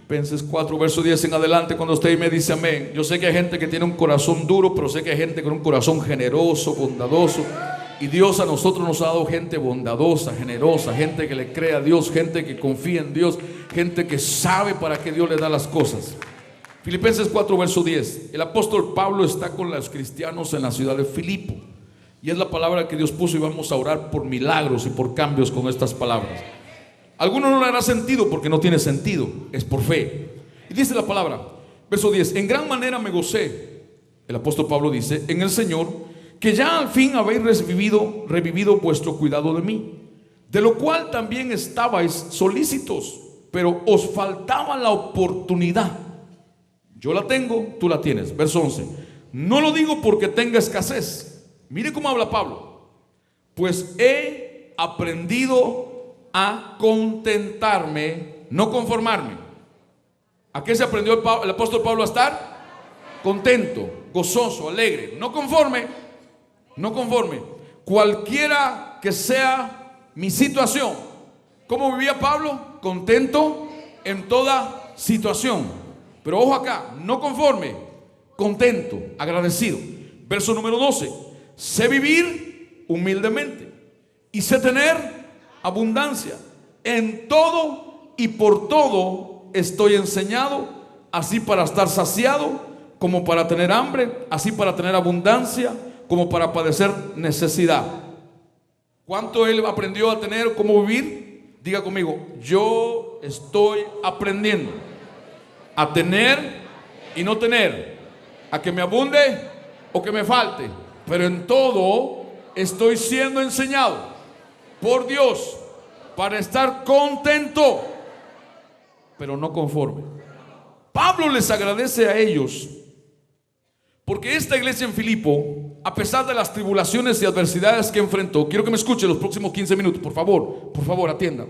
Filipenses 4, verso 10 en adelante, cuando usted me dice amén. Yo sé que hay gente que tiene un corazón duro, pero sé que hay gente con un corazón generoso, bondadoso. Y Dios a nosotros nos ha dado gente bondadosa, generosa, gente que le cree a Dios, gente que confía en Dios, gente que sabe para qué Dios le da las cosas. Filipenses 4, verso 10. El apóstol Pablo está con los cristianos en la ciudad de Filipo. Y es la palabra que Dios puso, y vamos a orar por milagros y por cambios con estas palabras. A algunos no le hará sentido porque no tiene sentido, es por fe. Y dice la palabra, verso 10: en gran manera me gocé, el apóstol Pablo dice, en el Señor, que ya al fin habéis revivido vuestro cuidado de mí, de lo cual también estabais solícitos, pero os faltaba la oportunidad. Yo la tengo, tú la tienes. Verso 11: no lo digo porque tenga escasez. Mire cómo habla Pablo. Pues he aprendido a contentarme, no conformarme. ¿A qué se aprendió el apóstol Pablo a estar? Contento, gozoso, alegre, no conforme. No conforme, cualquiera que sea mi situación. ¿Cómo vivía Pablo? Contento en toda situación. Pero ojo acá, no conforme, contento, agradecido. Verso número 12: sé vivir humildemente y sé tener abundancia. En todo y por todo estoy enseñado, así para estar saciado como para tener hambre, así para tener abundancia como para padecer necesidad. ¿Cuánto él aprendió a tener? ¿Cómo vivir? Diga conmigo: yo estoy aprendiendo a tener y no tener, a que me abunde o que me falte, pero en todo estoy siendo enseñado por Dios para estar contento, pero no conforme. Pablo les agradece a ellos porque esta iglesia en Filipo, a pesar de las tribulaciones y adversidades que enfrentó, quiero que me escuchen los próximos 15 minutos, por favor, atiendan.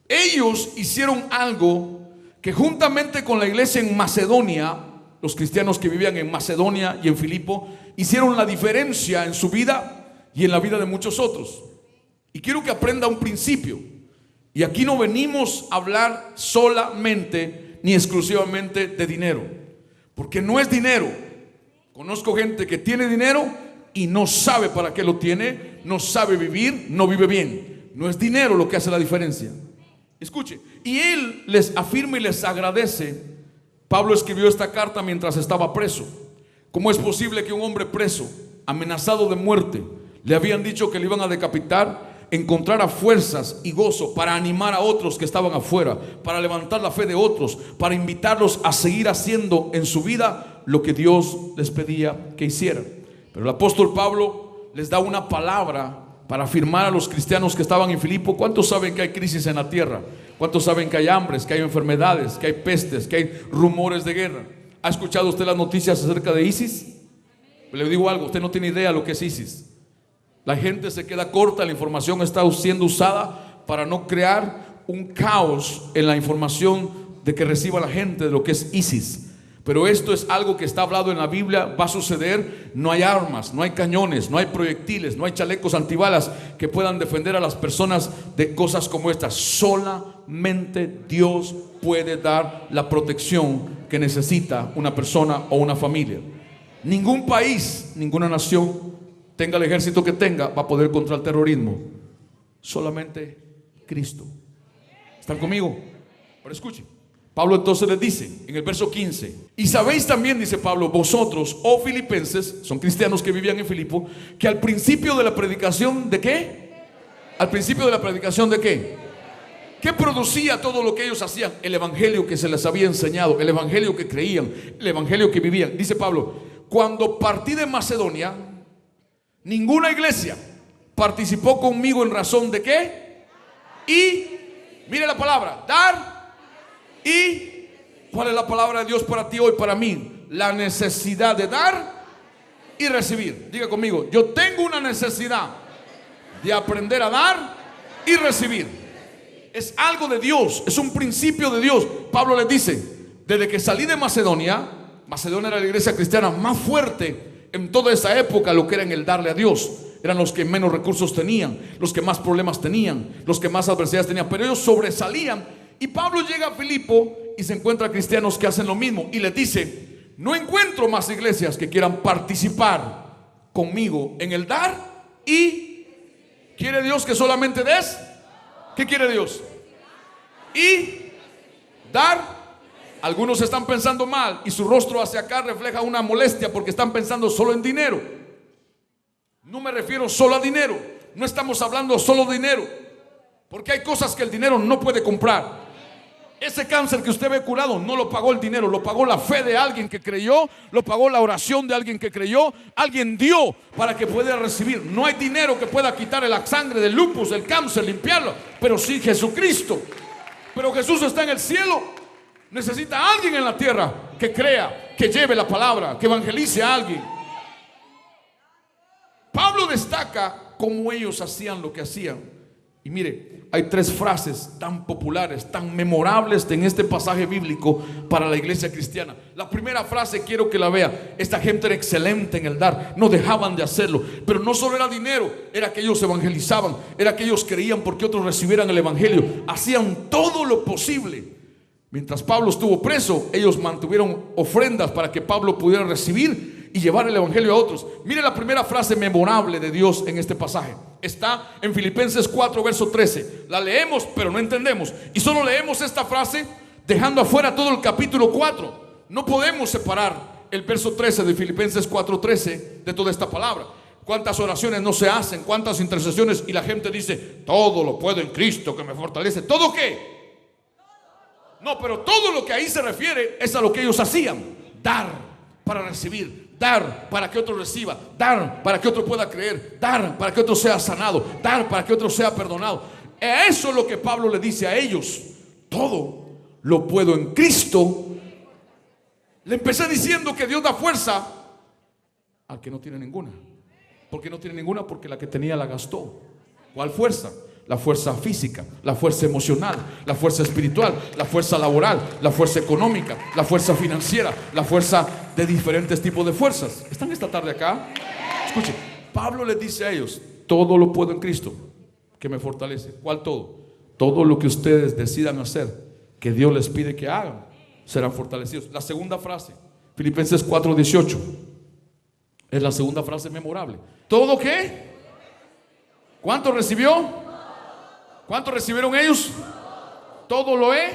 Ellos hicieron algo que juntamente con la iglesia en Macedonia, los cristianos que vivían en Macedonia y en Filipo, hicieron la diferencia en su vida y en la vida de muchos otros. Y quiero que aprenda un principio. Y aquí no venimos a hablar solamente ni exclusivamente de dinero, porque no es dinero. Conozco gente que tiene dinero y no sabe para qué lo tiene, no sabe vivir, no vive bien. No es dinero lo que hace la diferencia. Escuche, y él les afirma y les agradece. Pablo escribió esta carta mientras estaba preso. ¿Cómo es posible que un hombre preso, amenazado de muerte, le habían dicho que le iban a decapitar, encontrara fuerzas y gozo para animar a otros que estaban afuera, para levantar la fe de otros, para invitarlos a seguir haciendo en su vida lo que Dios les pedía que hicieran? Pero el apóstol Pablo les da una palabra para afirmar a los cristianos que estaban en Filipo. ¿Cuántos saben que hay crisis en la tierra? ¿Cuántos saben que hay hambres, que hay enfermedades, que hay pestes, que hay rumores de guerra? ¿Ha escuchado usted las noticias acerca de ISIS? Le digo algo, usted no tiene idea lo que es ISIS. La gente se queda corta, la información está siendo usada para no crear un caos en la información de que reciba la gente de lo que es ISIS. Pero esto es algo que está hablado en la Biblia, va a suceder. No hay armas, no hay cañones, no hay proyectiles, no hay chalecos antibalas que puedan defender a las personas de cosas como estas. Solamente Dios puede dar la protección que necesita una persona o una familia. Ningún país, ninguna nación, tenga el ejército que tenga, va a poder contra el terrorismo. Solamente Cristo. ¿Están conmigo? Pero escuchen, Pablo entonces les dice en el verso 15: y sabéis también, dice Pablo, vosotros, oh filipenses, son cristianos que vivían en Filipo, que al principio de la predicación, ¿de qué? Al principio de la predicación, ¿de qué? ¿Qué producía todo lo que ellos hacían? El evangelio que se les había enseñado, el evangelio que creían, el evangelio que vivían. Dice Pablo: cuando partí de Macedonia, ninguna iglesia participó conmigo en razón de qué. Y, mire la palabra, dar. Y, ¿cuál es la palabra de Dios para ti hoy, para mí? La necesidad de dar y recibir. Diga conmigo: yo tengo una necesidad de aprender a dar y recibir. Es algo de Dios, es un principio de Dios. Pablo les dice: desde que salí de Macedonia, Macedonia era la iglesia cristiana más fuerte en toda esa época, lo que era en el darle a Dios. Eran los que menos recursos tenían, los que más problemas tenían, los que más adversidades tenían, pero ellos sobresalían. Y Pablo llega a Filipo y se encuentra cristianos que hacen lo mismo y les dice: no encuentro más iglesias que quieran participar conmigo en el dar. Y quiere Dios que solamente des. ¿Qué quiere Dios? Y dar. Algunos están pensando mal y su rostro hacia acá refleja una molestia porque están pensando solo en dinero. No me refiero solo a dinero. No estamos hablando solo de dinero, porque hay cosas que el dinero no puede comprar. Ese cáncer que usted ve curado no lo pagó el dinero, lo pagó la fe de alguien que creyó, lo pagó la oración de alguien que creyó. Alguien dio para que pueda recibir. No hay dinero que pueda quitar la sangre del lupus, del cáncer, limpiarlo, pero sí Jesucristo. Pero Jesús está en el cielo. Necesita a alguien en la tierra que crea, que lleve la palabra, que evangelice a alguien. Pablo destaca cómo ellos hacían lo que hacían. Y mire, hay 3 frases tan populares, tan memorables en este pasaje bíblico para la iglesia cristiana. La primera frase quiero que la vea. Esta gente era excelente en el dar, no dejaban de hacerlo. Pero no solo era dinero, era que ellos evangelizaban, era que ellos creían porque otros recibieran el evangelio. Hacían todo lo posible. Mientras Pablo estuvo preso, ellos mantuvieron ofrendas para que Pablo pudiera recibir y llevar el evangelio a otros. Mire la primera frase memorable de Dios en este pasaje. Está en Filipenses 4, verso 13. La leemos, pero no entendemos. Y solo leemos esta frase, dejando afuera todo el capítulo 4. No podemos separar el verso 13 de Filipenses 4, 13 de toda esta palabra. Cuántas oraciones no se hacen, cuántas intercesiones, y la gente dice: todo lo puedo en Cristo que me fortalece. ¿Todo qué? No, pero todo lo que ahí se refiere es a lo que ellos hacían. Dar para recibir, dar para que otro reciba, dar para que otro pueda creer, dar para que otro sea sanado, dar para que otro sea perdonado. Eso es lo que Pablo le dice a ellos. Todo lo puedo en Cristo. Le empecé diciendo que Dios da fuerza al que no tiene ninguna. ¿Por qué no tiene ninguna? Porque la que tenía la gastó. ¿Cuál fuerza? La fuerza física, la fuerza emocional, la fuerza espiritual, la fuerza laboral, la fuerza económica, la fuerza financiera, la fuerza de diferentes tipos de fuerzas. ¿Están esta tarde acá? Escuchen, Pablo les dice a ellos: todo lo puedo en Cristo que me fortalece. ¿Cuál todo? Todo lo que ustedes decidan hacer, que Dios les pide que hagan, serán fortalecidos. La segunda frase, Filipenses 4:18, es la segunda frase memorable. ¿Todo qué? ¿Cuánto recibió? ¿Cuánto recibieron ellos? Todo lo he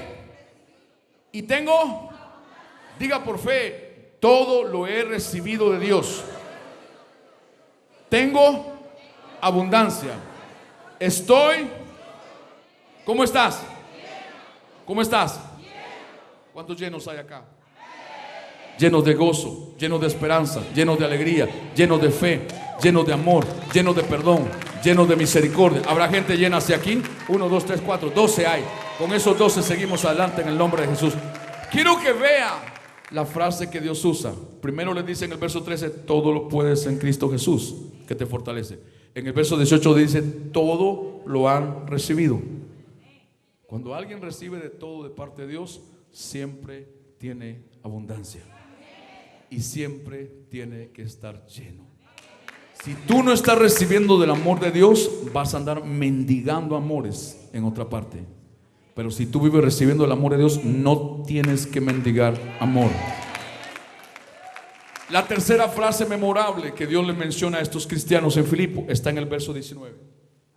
y tengo. Diga por fe: todo lo he recibido de Dios. Tengo abundancia. Estoy. ¿Cómo estás? ¿Cómo estás? ¿Cuántos llenos hay acá? Llenos de gozo, llenos de esperanza, llenos de alegría, llenos de fe, llenos de amor, llenos de perdón, llenos de misericordia. ¿Habrá gente llena hacia aquí? 1, 2, 3, 4, 12 hay. Con esos 12 seguimos adelante en el nombre de Jesús. Quiero que vea la frase que Dios usa. Primero le dice en el verso 13: todo lo puedes en Cristo Jesús que te fortalece. En el verso 18 dice: todo lo han recibido. Cuando alguien recibe de todo de parte de Dios, siempre tiene abundancia y siempre tiene que estar lleno. Si tú no estás recibiendo del amor de Dios, vas a andar mendigando amores en otra parte. Pero si tú vives recibiendo el amor de Dios, no tienes que mendigar amor. La tercera frase memorable que Dios le menciona a estos cristianos en Filipo está en el verso 19.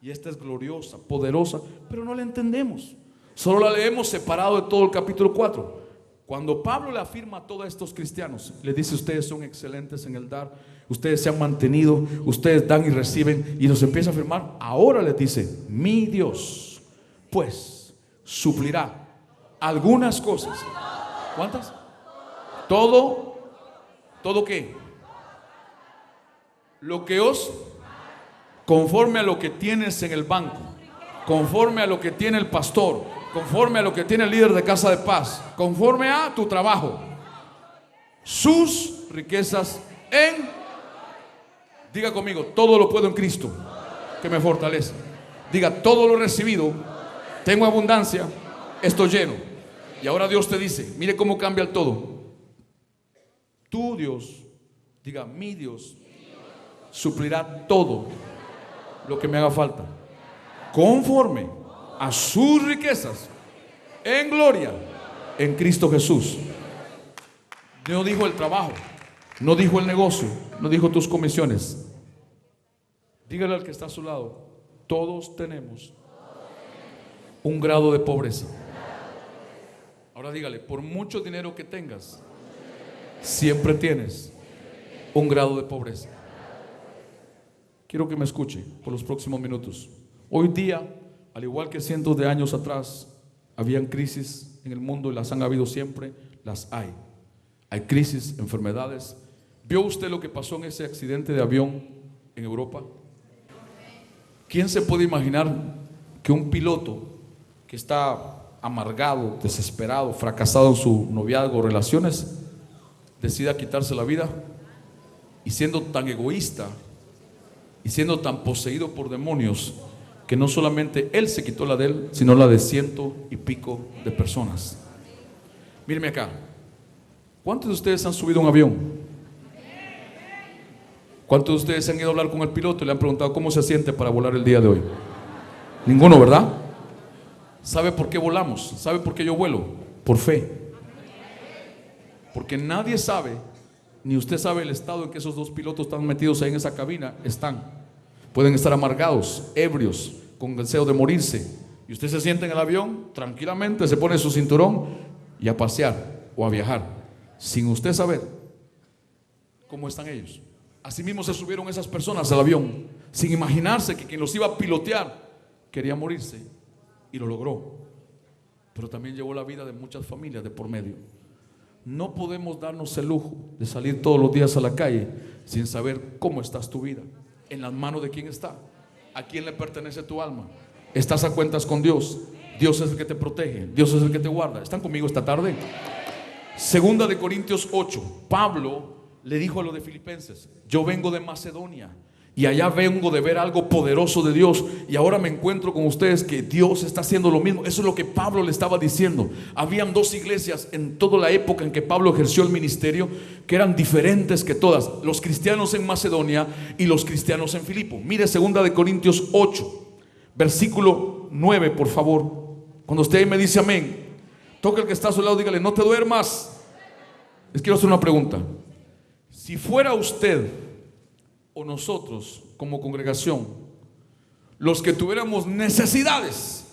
Y esta es gloriosa, poderosa, pero no la entendemos. Solo la leemos separado de todo el capítulo 4. Cuando Pablo le afirma a todos estos cristianos, le dice: ustedes son excelentes en el dar, ustedes se han mantenido, ustedes dan y reciben, y nos empieza a afirmar. Ahora les dice: mi Dios pues suplirá algunas cosas. ¿Cuántas? Todo qué? Lo que os, conforme a lo que tienes en el banco, conforme a lo que tiene el pastor, conforme a lo que tiene el líder de casa de paz, conforme a tu trabajo, sus riquezas en. Diga conmigo: todo lo puedo en Cristo que me fortalece. Diga: todo lo he recibido, tengo abundancia, estoy lleno. Y ahora Dios te dice: mire cómo cambia el todo. Tu Dios, diga: mi Dios suplirá todo lo que me haga falta, conforme a sus riquezas en gloria en Cristo Jesús. No dijo el trabajo, no dijo el negocio, no dijo tus comisiones. Dígale al que está a su lado: todos tenemos un grado de pobreza. Ahora dígale: por mucho dinero que tengas, siempre tienes un grado de pobreza. Quiero que me escuche por los próximos minutos. Hoy día, al igual que cientos de años atrás, habían crisis en el mundo y las han habido siempre, las hay. Hay crisis, enfermedades. ¿Vio usted lo que pasó en ese accidente de avión en Europa? ¿Quién se puede imaginar que un piloto que está amargado, desesperado, fracasado en su noviazgo o relaciones, decida quitarse la vida? Y siendo tan egoísta y siendo tan poseído por demonios, que no solamente él se quitó la de él, sino la de ciento y pico de personas. Míreme acá. ¿Cuántos de ustedes han subido a un avión? ¿Cuántos de ustedes han ido a hablar con el piloto y le han preguntado cómo se siente para volar el día de hoy? Ninguno, ¿verdad? ¿Sabe por qué volamos? ¿Sabe por qué yo vuelo? Por fe. Porque nadie sabe, ni usted sabe el estado en que esos dos pilotos están metidos ahí en esa cabina. Pueden estar amargados, ebrios, con deseo de morirse. Y usted se sienta en el avión tranquilamente, se pone su cinturón y a pasear o a viajar, sin usted saber cómo están ellos. Asimismo se subieron esas personas al avión, sin imaginarse que quien los iba a pilotear quería morirse, y lo logró. Pero también llevó la vida de muchas familias de por medio. No podemos darnos el lujo de salir todos los días a la calle sin saber cómo estás tu vida, en las manos de quién está, a quién le pertenece tu alma. Estás a cuentas con Dios. Dios es el que te protege, Dios es el que te guarda. ¿Están conmigo esta tarde? Segunda de Corintios 8. Pablo le dijo a los de Filipenses: yo vengo de Macedonia y allá vengo de ver algo poderoso de Dios, y ahora me encuentro con ustedes que Dios está haciendo lo mismo. Eso es lo que Pablo le estaba diciendo. Habían dos iglesias en toda la época en que Pablo ejerció el ministerio que eran diferentes que todas: los cristianos en Macedonia y los cristianos en Filipo. Mire segunda de Corintios 8, versículo 9, por favor. Cuando usted me dice amén, toque el que está a su lado, dígale: no te duermas. Les quiero hacer una pregunta. Si fuera usted o nosotros como congregación los que tuviéramos necesidades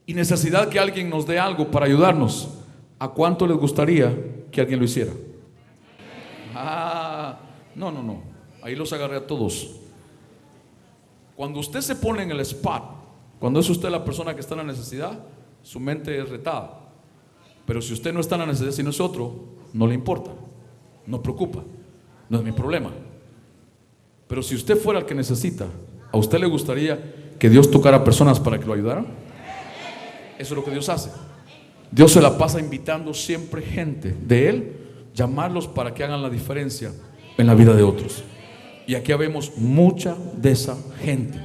y necesidad que alguien nos dé algo para ayudarnos, ¿a cuánto les gustaría que alguien lo hiciera? No, ahí los agarré a todos. Cuando usted se pone en el spot, cuando es usted la persona que está en la necesidad, su mente es retada. Pero si usted no está en la necesidad sino es otro, no le importa, no preocupa, no es mi problema. Pero si usted fuera el que necesita, ¿a usted le gustaría que Dios tocara a personas para que lo ayudaran? Eso es lo que Dios hace. Dios se la pasa invitando siempre gente de Él, llamarlos para que hagan la diferencia en la vida de otros. Y aquí vemos mucha de esa gente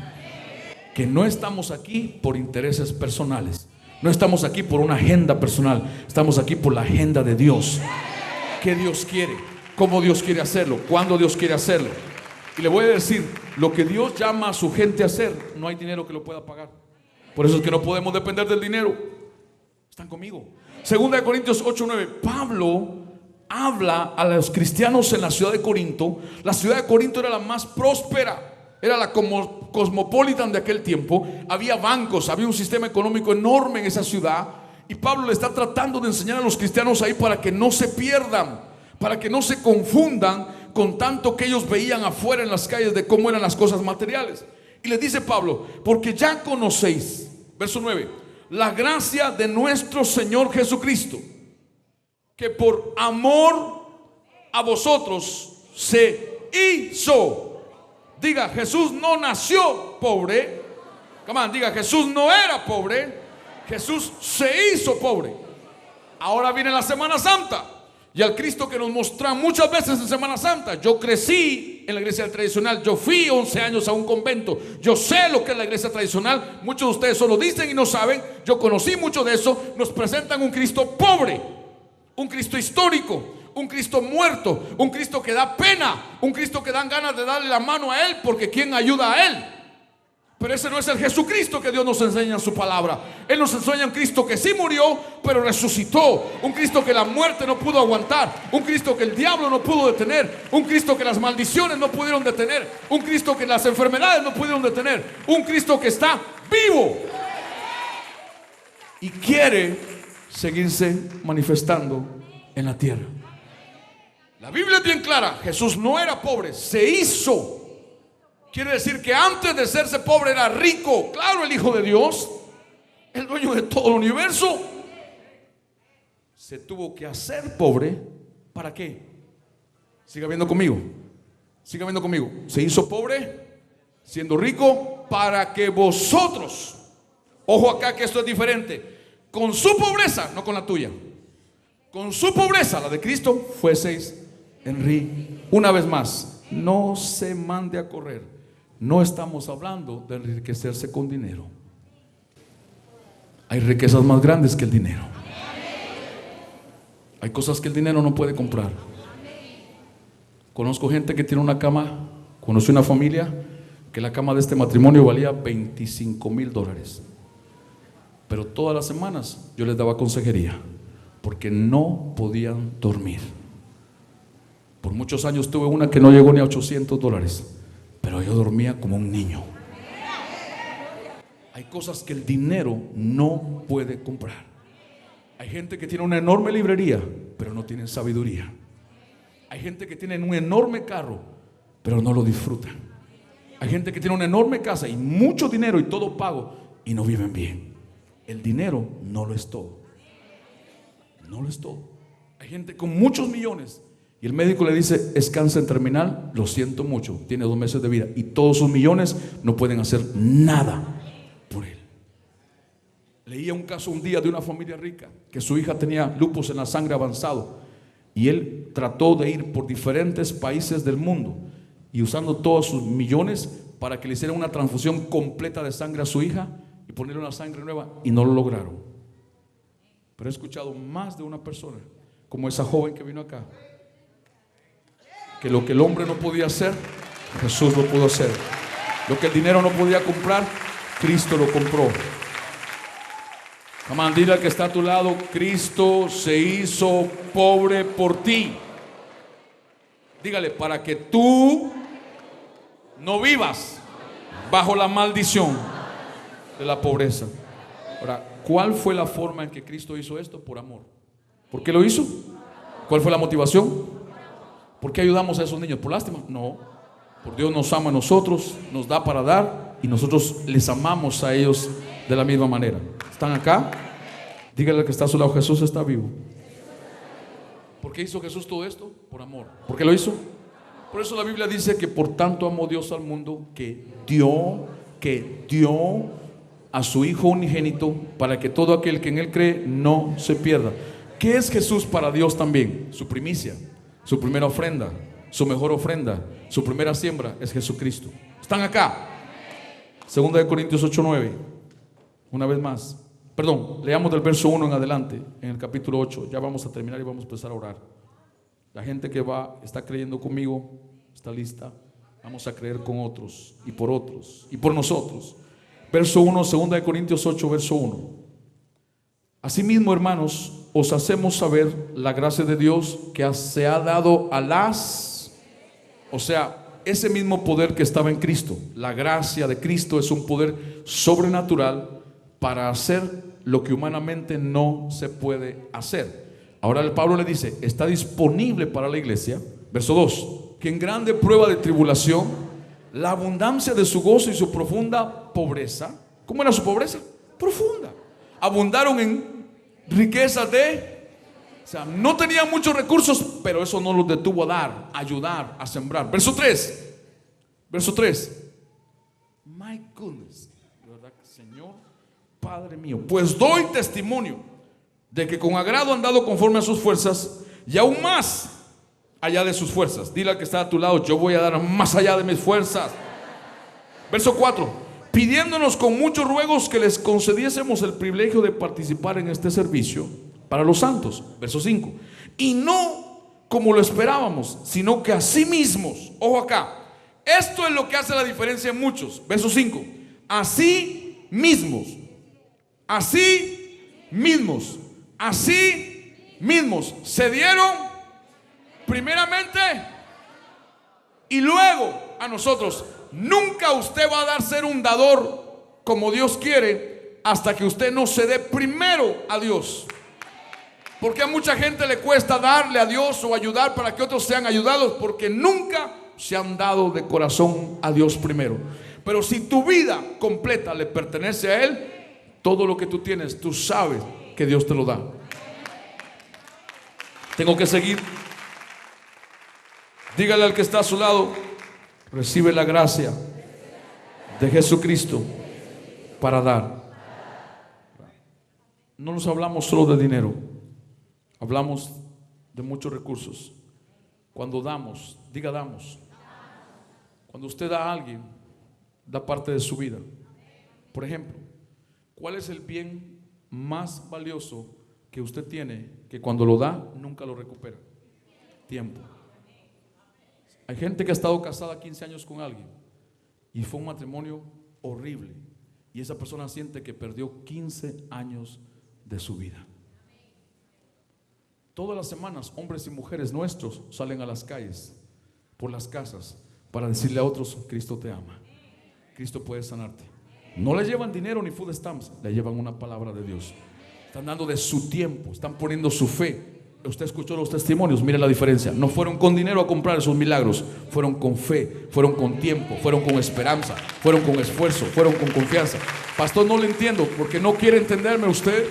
que no estamos aquí por intereses personales, no estamos aquí por una agenda personal, estamos aquí por la agenda de Dios. ¿Qué Dios quiere? ¿Cómo Dios quiere hacerlo? ¿Cuándo Dios quiere hacerlo? Y le voy a decir, lo que Dios llama a su gente a hacer, no hay dinero que lo pueda pagar. Por eso es que no podemos depender del dinero. ¿Están conmigo? Segunda de Corintios 8:9. Pablo habla a los cristianos en la ciudad de Corinto. La ciudad de Corinto era la más próspera, era la cosmopolitan de aquel tiempo. Había bancos, había un sistema económico enorme en esa ciudad. Y Pablo le está tratando de enseñar a los cristianos ahí para que no se pierdan, para que no se confundan con tanto que ellos veían afuera en las calles de cómo eran las cosas materiales. Y les dice Pablo: porque ya conocéis, verso 9, la gracia de nuestro Señor Jesucristo, que por amor a vosotros se hizo. Diga: Jesús no nació pobre. Come on, diga: Jesús no era pobre, Jesús se hizo pobre. Ahora viene la Semana Santa y al Cristo que nos muestra muchas veces en Semana Santa. Yo crecí en la iglesia tradicional, yo fui 11 años a un convento, yo sé lo que es la iglesia tradicional. Muchos de ustedes solo dicen y no saben. Yo conocí mucho de eso. Nos presentan un Cristo pobre, un Cristo histórico, un Cristo muerto, un Cristo que da pena, un Cristo que dan ganas de darle la mano a Él, porque ¿quién ayuda a Él? Pero ese no es el Jesucristo que Dios nos enseña en su palabra. Él nos enseña un Cristo que sí murió, pero resucitó. Un Cristo que la muerte no pudo aguantar. Un Cristo que el diablo no pudo detener. Un Cristo que las maldiciones no pudieron detener. Un Cristo que las enfermedades no pudieron detener. Un Cristo que está vivo y quiere seguirse manifestando en la tierra. La Biblia es bien clara. Jesús no era pobre, se hizo. Quiere decir que antes de serse pobre era rico. Claro, el Hijo de Dios, el dueño de todo el universo, se tuvo que hacer pobre. ¿Para qué? Siga viendo conmigo. Siga viendo conmigo. Se hizo pobre siendo rico para que vosotros, ojo acá que esto es diferente, con su pobreza, no con la tuya, con su pobreza, la de Cristo, fueseis enriquecidos. Una vez más, no se mande a correr. No estamos hablando de enriquecerse con dinero. Hay riquezas más grandes que el dinero. Hay cosas que el dinero no puede comprar. Conozco gente que tiene una cama. Conocí una familia que la cama de este matrimonio valía $25,000. Pero todas las semanas yo les daba consejería porque no podían dormir. Por muchos años tuve una que no llegó ni a $800, pero yo dormía como un niño. Hay cosas que el dinero no puede comprar. Hay gente que tiene una enorme librería, pero no tienen sabiduría. Hay gente que tiene un enorme carro, pero no lo disfrutan. Hay gente que tiene una enorme casa y mucho dinero y todo pago y no viven bien. El dinero no lo es todo. No lo es todo. Hay gente con muchos millones y el médico le dice: es cáncer terminal, lo siento mucho, tiene 2 meses de vida, y todos sus millones no pueden hacer nada por él. Leía un caso un día de una familia rica que su hija tenía lupus en la sangre avanzado y él trató de ir por diferentes países del mundo y usando todos sus millones para que le hicieran una transfusión completa de sangre a su hija y ponerle una sangre nueva, y no lo lograron. Pero he escuchado más de una persona, como esa joven que vino acá, que lo que el hombre no podía hacer, Jesús lo pudo hacer. Lo que el dinero no podía comprar, Cristo lo compró. Amán, dile al que está a tu lado: Cristo se hizo pobre por ti. Dígale: para que tú no vivas bajo la maldición de la pobreza. Ahora, ¿cuál fue la forma en que Cristo hizo esto? Por amor. ¿Por qué lo hizo? ¿Cuál fue la motivación? ¿Por qué ayudamos a esos niños? ¿Por lástima? No. Por Dios nos ama a nosotros, nos da para dar, y nosotros les amamos a ellos de la misma manera. ¿Están acá? Dígale al que está a su lado: Jesús está vivo. ¿Por qué hizo Jesús todo esto? Por amor. ¿Por qué lo hizo? Por eso la Biblia dice que por tanto amó Dios al mundo que dio a su Hijo unigénito, para que todo aquel que en Él cree no se pierda. ¿Qué es Jesús para Dios también? Su primicia, su primera ofrenda, su mejor ofrenda, su primera siembra es Jesucristo. ¿Están acá? 2 Corintios 8:9. Una vez más. Perdón, leamos del verso 1 en adelante, en el capítulo 8. Ya vamos a terminar y vamos a empezar a orar. La gente que está creyendo conmigo, está lista. Vamos a creer con otros y por nosotros. Verso 1, 2 Corintios 8, verso 1. Asimismo, hermanos, os hacemos saber la gracia de Dios que se ha dado a ese mismo poder que estaba en Cristo. La gracia de Cristo es un poder sobrenatural para hacer lo que humanamente no se puede hacer. Ahora el Pablo le dice: está disponible para la iglesia. Verso 2: que en grande prueba de tribulación, la abundancia de su gozo y su profunda pobreza. ¿Cómo era su pobreza? Profunda. Abundaron en riquezas o sea, no tenían muchos recursos, pero eso no los detuvo a dar, a ayudar, a sembrar. Verso 3. My goodness, ¿verdad, Señor? Padre mío, pues doy testimonio de que con agrado han dado conforme a sus fuerzas, y aún más allá de sus fuerzas. Dile al que está a tu lado: yo voy a dar más allá de mis fuerzas. Verso 4: pidiéndonos con muchos ruegos que les concediésemos el privilegio de participar en este servicio para los santos. Verso 5: y no como lo esperábamos, sino que a sí mismos. Ojo acá, esto es lo que hace la diferencia en muchos. Verso 5: así mismos, así mismos, así mismos se dieron primeramente y luego a nosotros. Nunca usted va a dar ser un dador como Dios quiere hasta que usted no se dé primero a Dios. Porque a mucha gente le cuesta darle a Dios o ayudar para que otros sean ayudados, porque nunca se han dado de corazón a Dios primero. Pero si tu vida completa le pertenece a Él, todo lo que tú tienes, tú sabes que Dios te lo da. Tengo que seguir. Dígale al que está a su lado: recibe la gracia de Jesucristo para dar. No nos hablamos solo de dinero, hablamos de muchos recursos. Cuando damos, diga damos. Cuando usted da a alguien, da parte de su vida. Por ejemplo, ¿cuál es el bien más valioso que usted tiene que cuando lo da nunca lo recupera? Tiempo. Hay gente que ha estado casada 15 años con alguien y fue un matrimonio horrible, y esa persona siente que perdió 15 años de su vida. Todas las semanas hombres y mujeres nuestros salen a las calles, por las casas, para decirle a otros: Cristo te ama, Cristo puede sanarte. No le llevan dinero ni food stamps, le llevan una palabra de Dios. Están dando de su tiempo, están poniendo su fe. Usted escuchó los testimonios, mire la diferencia. No fueron con dinero a comprar esos milagros, fueron con fe, fueron con tiempo, fueron con esperanza, fueron con esfuerzo, fueron con confianza. Pastor, no le entiendo, porque no quiere entenderme usted.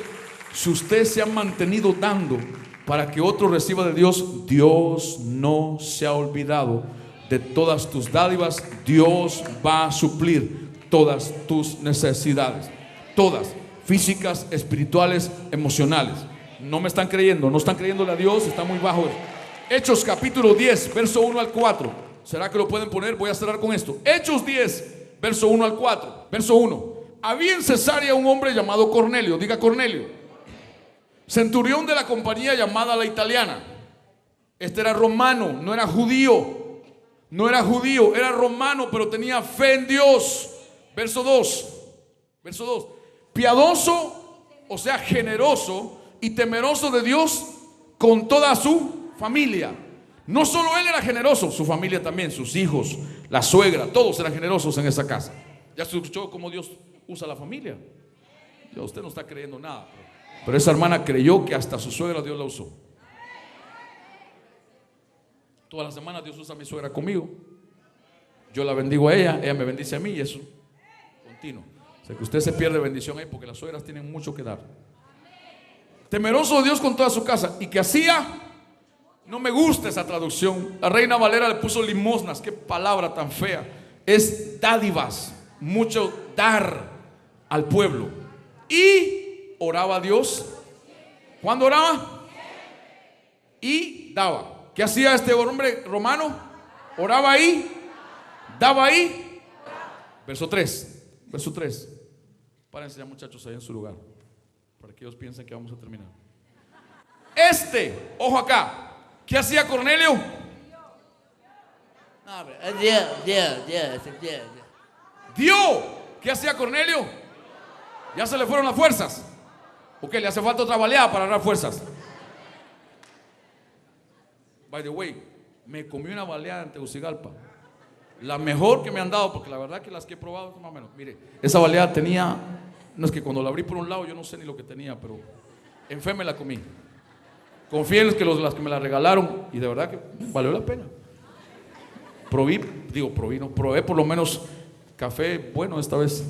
Si usted se ha mantenido dando para que otro reciba de Dios, Dios no se ha olvidado de todas tus dádivas. Dios va a suplir todas tus necesidades, todas, físicas, espirituales, emocionales. No me están creyendo, no están creyéndole a Dios, está muy bajo. Hechos capítulo 10, verso 1 al 4. ¿Será que lo pueden poner? Voy a cerrar con esto. Hechos 10, verso 1 al 4. Verso 1. Había en Cesarea un hombre llamado Cornelio, diga Cornelio, centurión de la compañía llamada La Italiana. Este era romano, no era judío. No era judío, era romano, pero tenía fe en Dios. Verso 2. Verso 2. Piadoso, o sea, generoso y temeroso de Dios con toda su familia. No solo él era generoso, su familia también, sus hijos, la suegra, todos eran generosos en esa casa. ¿Ya se escuchó cómo Dios usa la familia? Ya usted no está creyendo nada, pero esa hermana creyó que hasta su suegra Dios la usó. Todas las semanas Dios usa a mi suegra conmigo. Yo la bendigo a ella, ella me bendice a mí, y eso continuo. O sea que usted se pierde bendición ahí, porque las suegras tienen mucho que dar. Temeroso de Dios con toda su casa. ¿Y qué hacía? No me gusta esa traducción. La Reina Valera le puso limosnas. Qué palabra tan fea. Es dádivas, mucho dar al pueblo. Y oraba a Dios. ¿Cuándo oraba? Y daba. ¿Qué hacía este hombre romano? Oraba ahí, daba ahí. Verso 3. Verso 3. Párense ya, muchachos, ahí en su lugar, para que ellos piensen que vamos a terminar. Ojo acá, ¿qué hacía Cornelio? Dio. ¿Qué hacía Cornelio? Ya se le fueron las fuerzas. ¿O qué? Le hace falta otra baleada para dar fuerzas. By the way, me comí una baleada en Tegucigalpa, la mejor que me han dado, porque la verdad que las que he probado más o menos. Mire, esa baleada tenía, no es que cuando la abrí por un lado yo no sé ni lo que tenía, pero en fe me la comí. Confíen que las que me la regalaron, y de verdad que valió la pena. Probé por lo menos café bueno esta vez.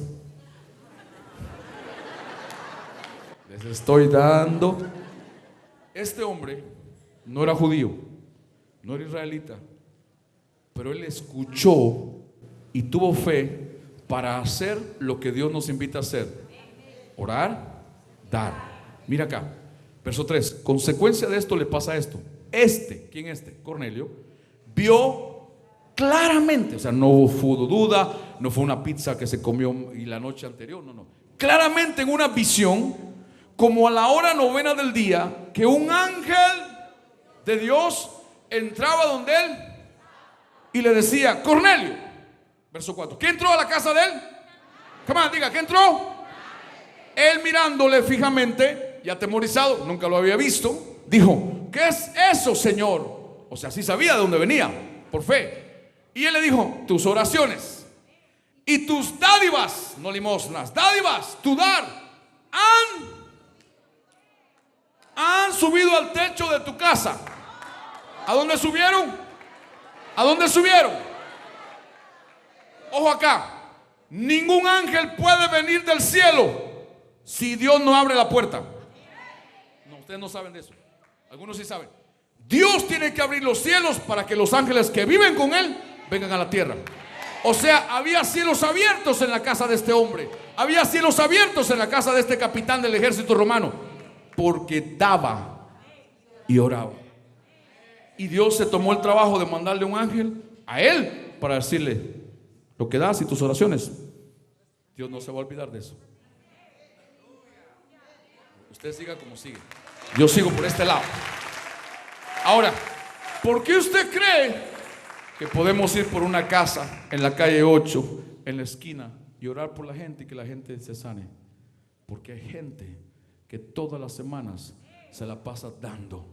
Les estoy dando. Este hombre no era judío, no era israelita, pero él escuchó y tuvo fe para hacer lo que Dios nos invita a hacer: orar, dar. Mira acá, verso 3. Consecuencia de esto le pasa esto. ¿Quién Cornelio vio claramente, o sea, no hubo duda, no fue una pizza que se comió y la noche anterior, no. Claramente en una visión, como a la hora 9 del día, que un ángel de Dios entraba donde él y le decía: Cornelio. Verso 4. ¿Qué entró a la casa de él? Come on, diga, ¿qué entró? Él mirándole fijamente y atemorizado, nunca lo había visto, dijo: ¿qué es eso, Señor? O sea, sí sabía de dónde venía, por fe. Y él le dijo: tus oraciones y tus dádivas, no limosnas, dádivas, tu dar, han subido al techo de tu casa. ¿A dónde subieron? ¿A dónde subieron? Ojo acá. Ningún ángel puede venir del cielo si Dios no abre la puerta. No, ustedes no saben de eso. Algunos sí saben. Dios tiene que abrir los cielos para que los ángeles que viven con Él vengan a la tierra. O sea, había cielos abiertos en la casa de este hombre. Había cielos abiertos en la casa de este capitán del ejército romano, porque daba y oraba. Y Dios se tomó el trabajo de mandarle un ángel a él para decirle: lo que das y tus oraciones, Dios no se va a olvidar de eso. Usted siga como sigue, yo sigo por este lado. Ahora, ¿por qué usted cree que podemos ir por una casa en la calle 8, en la esquina, y orar por la gente y que la gente se sane? Porque hay gente que todas las semanas se la pasa dando,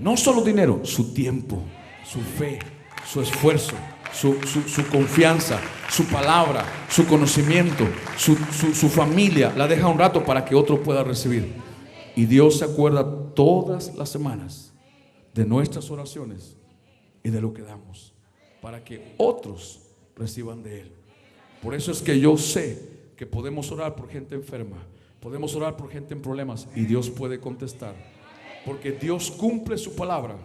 no solo dinero, su tiempo, su fe, su esfuerzo, su confianza, su palabra, su conocimiento, su familia. La deja un rato para que otro pueda recibir. Y Dios se acuerda todas las semanas de nuestras oraciones y de lo que damos, para que otros reciban de Él. Por eso es que yo sé que podemos orar por gente enferma, podemos orar por gente en problemas, y Dios puede contestar, porque Dios cumple su palabra.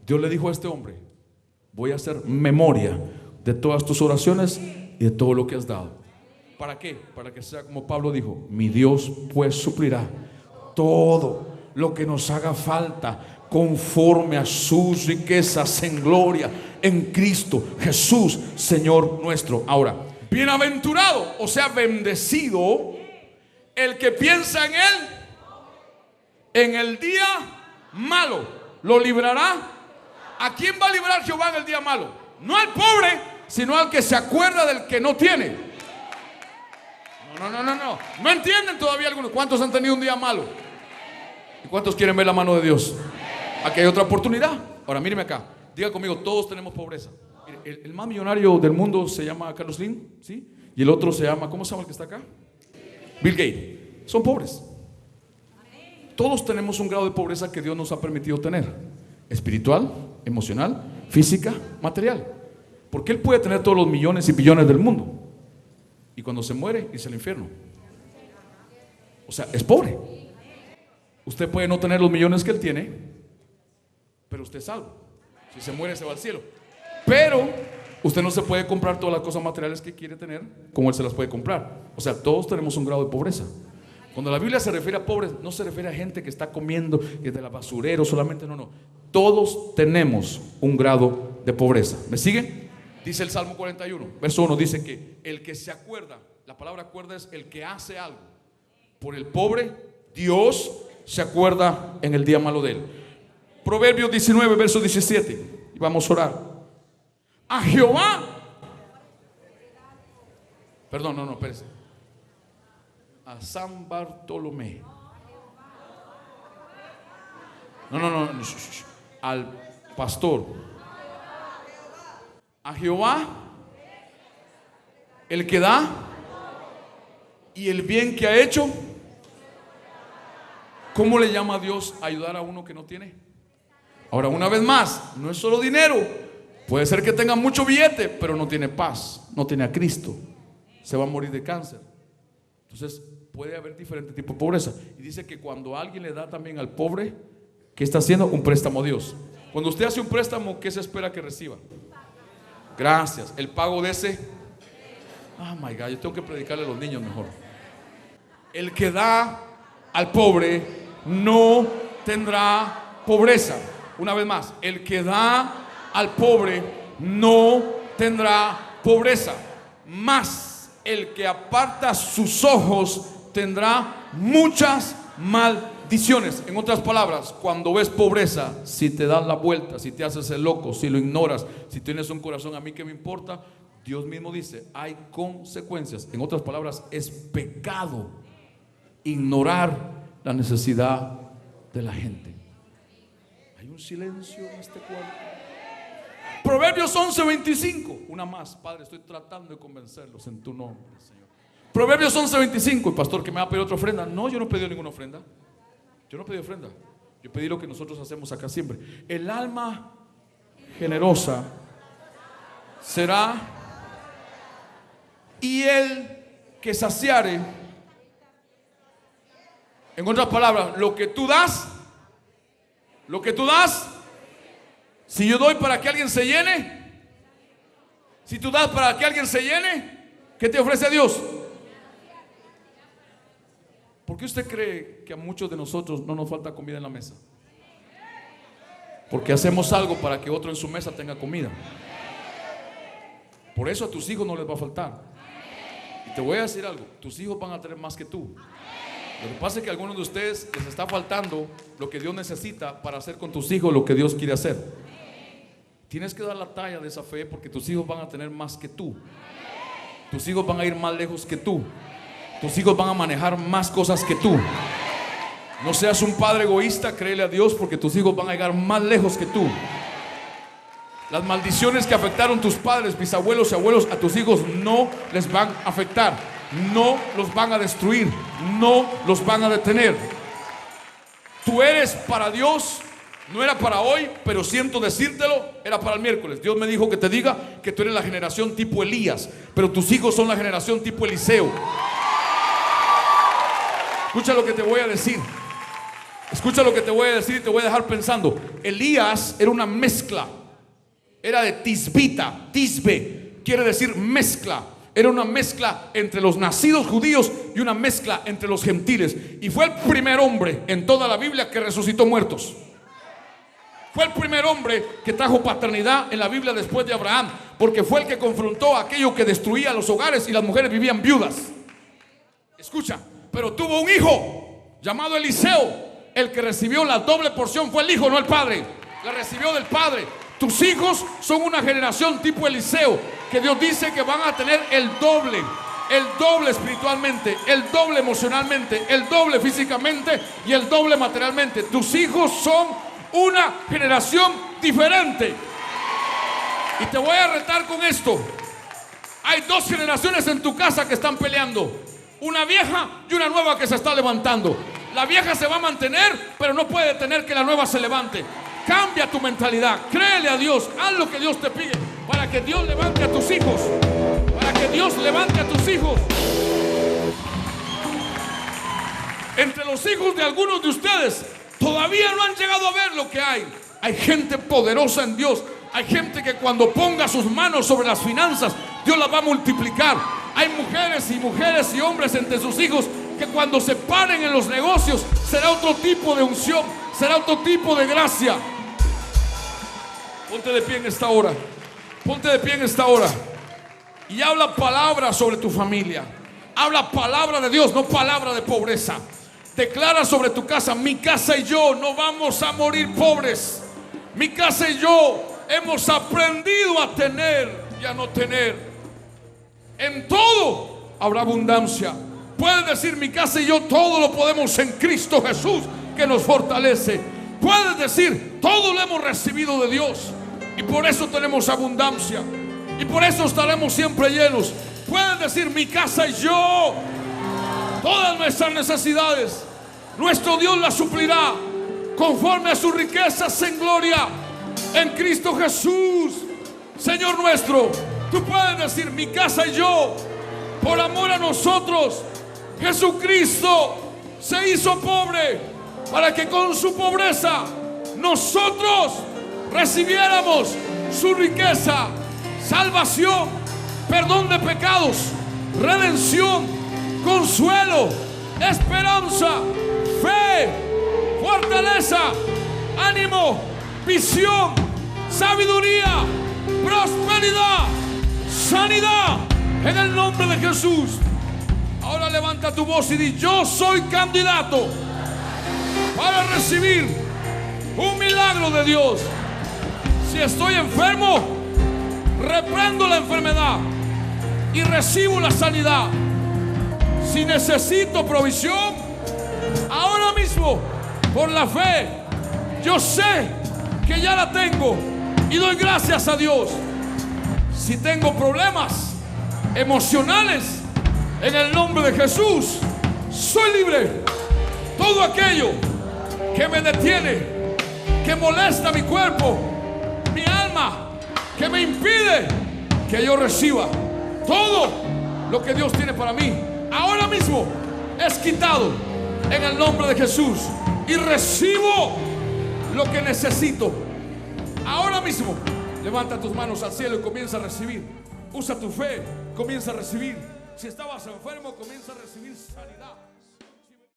Dios le dijo a este hombre: voy a hacer memoria de todas tus oraciones y de todo lo que has dado. ¿Para qué? Para que sea como Pablo dijo: mi Dios pues suplirá todo lo que nos haga falta conforme a sus riquezas en gloria en Cristo Jesús, Señor nuestro. Ahora, bienaventurado, o sea, bendecido el que piensa en Él en el día malo. Lo librará. ¿A quién va a librar Jehová en el día malo? No al pobre, sino al que se acuerda del que no tiene. No entienden todavía algunos. ¿Cuántos han tenido un día malo? ¿Y cuántos quieren ver la mano de Dios? Aquí hay otra oportunidad. Ahora míreme acá, diga conmigo: todos tenemos pobreza. El más millonario del mundo se llama Carlos Slim, ¿sí? Y el otro se llama, ¿cómo se llama el que está acá? Bill Gates. Son pobres. Todos tenemos un grado de pobreza que Dios nos ha permitido tener: espiritual, emocional, física, material. Porque Él puede tener todos los millones y billones del mundo, y cuando se muere, irse al infierno. O sea, es pobre. Usted puede no tener los millones que Él tiene, pero usted es salvo. Si se muere, se va al cielo. Pero usted no se puede comprar todas las cosas materiales que quiere tener como Él se las puede comprar. O sea, todos tenemos un grado de pobreza. Cuando la Biblia se refiere a pobres, no se refiere a gente que está comiendo, que es de la basurero solamente, no. Todos tenemos un grado de pobreza. ¿Me siguen? Dice el Salmo 41, verso 1, dice que el que se acuerda, la palabra acuerda es el que hace algo por el pobre, Dios se acuerda en el día malo de él. Proverbios 19, verso 17, y vamos a orar. A Jehová, perdón, espérese. A San Bartolomé. Al pastor. A Jehová, el que da, y el bien que ha hecho. ¿Cómo le llama a Dios a ayudar a uno que no tiene? Ahora, una vez más, no es solo dinero. Puede ser que tenga mucho billete, pero no tiene paz, no tiene a Cristo, se va a morir de cáncer. Entonces puede haber diferentes tipos de pobreza. Y dice que cuando alguien le da también al pobre, ¿qué está haciendo? Un préstamo a Dios. Cuando usted hace un préstamo, ¿qué se espera que reciba? Gracias. El pago de ese. Oh my God, yo tengo que predicarle a los niños mejor. El que da al pobre no tendrá pobreza. Una vez más, el que da al pobre no tendrá pobreza, mas el que aparta sus ojos tendrá muchas maldiciones. En otras palabras, cuando ves pobreza, si te das la vuelta, si te haces el loco, si lo ignoras, si tienes un corazón, a mí qué me importa, Dios mismo dice, hay consecuencias. En otras palabras, es pecado ignorar la necesidad de la gente. Hay un silencio en este cuarto. Proverbios 11:25. Una más, Padre, estoy tratando de convencerlos en tu nombre, Señor. Proverbios 11:25. El pastor que me va a pedir otra ofrenda. No, yo no he pedido ninguna ofrenda. Yo no pedí ofrenda. Yo pedí lo que nosotros hacemos acá siempre. El alma generosa será, y el que saciare, en otras palabras, lo que tú das, si yo doy para que alguien se llene, si tú das para que alguien se llene, ¿qué te ofrece Dios? ¿Por qué usted cree que a muchos de nosotros no nos falta comida en la mesa? Porque hacemos algo para que otro en su mesa tenga comida. Por eso a tus hijos no les va a faltar. Y te voy a decir algo, tus hijos van a tener más que tú. Lo que pasa es que a algunos de ustedes les está faltando lo que Dios necesita para hacer con tus hijos lo que Dios quiere hacer. Tienes que dar la talla de esa fe, porque tus hijos van a tener más que tú. Tus hijos van a ir más lejos que tú. Tus hijos van a manejar más cosas que tú. No seas un padre egoísta, créele a Dios, porque tus hijos van a llegar más lejos que tú. Las maldiciones que afectaron tus padres, bisabuelos y abuelos, a tus hijos no les van a afectar. No los van a destruir. No los van a detener. Tú eres para Dios. No era para hoy, pero siento decírtelo, era para el miércoles. Dios me dijo que te diga que tú eres la generación tipo Elías, pero tus hijos son la generación tipo Eliseo. Escucha lo que te voy a decir. Escucha lo que te voy a decir y te voy a dejar pensando. Elías era una mezcla. Era de tisbita. Tisbe quiere decir mezcla. Era una mezcla entre los nacidos judíos y una mezcla entre los gentiles. Y fue el primer hombre en toda la Biblia que resucitó muertos. Fue el primer hombre que trajo paternidad en la Biblia después de Abraham, porque fue el que confrontó a aquello que destruía los hogares y las mujeres vivían viudas. Escucha, pero tuvo un hijo llamado Eliseo. El que recibió la doble porción fue el hijo, no el padre. La recibió del padre. Tus hijos son una generación tipo Eliseo, que Dios dice que van a tener el doble espiritualmente, el doble emocionalmente, el doble físicamente y el doble materialmente. Tus hijos son una generación diferente. Y te voy a retar con esto. Hay dos generaciones en tu casa que están peleando, una vieja y una nueva que se está levantando. La vieja se va a mantener, pero no puede detener que la nueva se levante. Cambia tu mentalidad, créele a Dios, haz lo que Dios te pide, para que Dios levante a tus hijos, para que Dios levante a tus hijos. Entre los hijos de algunos de ustedes todavía no han llegado a ver lo que hay. Hay gente poderosa en Dios. Hay gente que cuando ponga sus manos sobre las finanzas, Dios las va a multiplicar. Hay mujeres y hombres entre sus hijos que cuando se paren en los negocios será otro tipo de unción, será otro tipo de gracia. Ponte de pie en esta hora. Ponte de pie en esta hora y habla palabra sobre tu familia. Habla palabra de Dios, no palabra de pobreza. Declara sobre tu casa: mi casa y yo no vamos a morir pobres. Mi casa y yo hemos aprendido a tener y a no tener. En todo habrá abundancia. Puedes decir: mi casa y yo todo lo podemos en Cristo Jesús que nos fortalece. Puedes decir: todo lo hemos recibido de Dios y por eso tenemos abundancia y por eso estaremos siempre llenos. Puedes decir: mi casa y yo, todas nuestras necesidades, nuestro Dios las suplirá conforme a sus riquezas en gloria en Cristo Jesús, Señor nuestro. Tú puedes decir: mi casa y yo, por amor a nosotros, Jesucristo se hizo pobre para que con su pobreza nosotros recibiéramos su riqueza, salvación, perdón de pecados, redención, consuelo, esperanza, fe, fortaleza, ánimo, visión, sabiduría, prosperidad, sanidad, en el nombre de Jesús. Ahora levanta tu voz y di: yo soy candidato para recibir un milagro de Dios. Si estoy enfermo, reprendo la enfermedad y recibo la sanidad. Si necesito provisión, ahora mismo, por la fe, yo sé que ya la tengo y doy gracias a Dios. Si tengo problemas emocionales, en el nombre de Jesús, soy libre. Todo aquello que me detiene, que molesta mi cuerpo, mi alma, que me impide que yo reciba todo lo que Dios tiene para mí, ahora mismo es quitado en el nombre de Jesús y recibo lo que necesito. Ahora mismo levanta tus manos al cielo y comienza a recibir. Usa tu fe, comienza a recibir. Si estabas enfermo, comienza a recibir sanidad.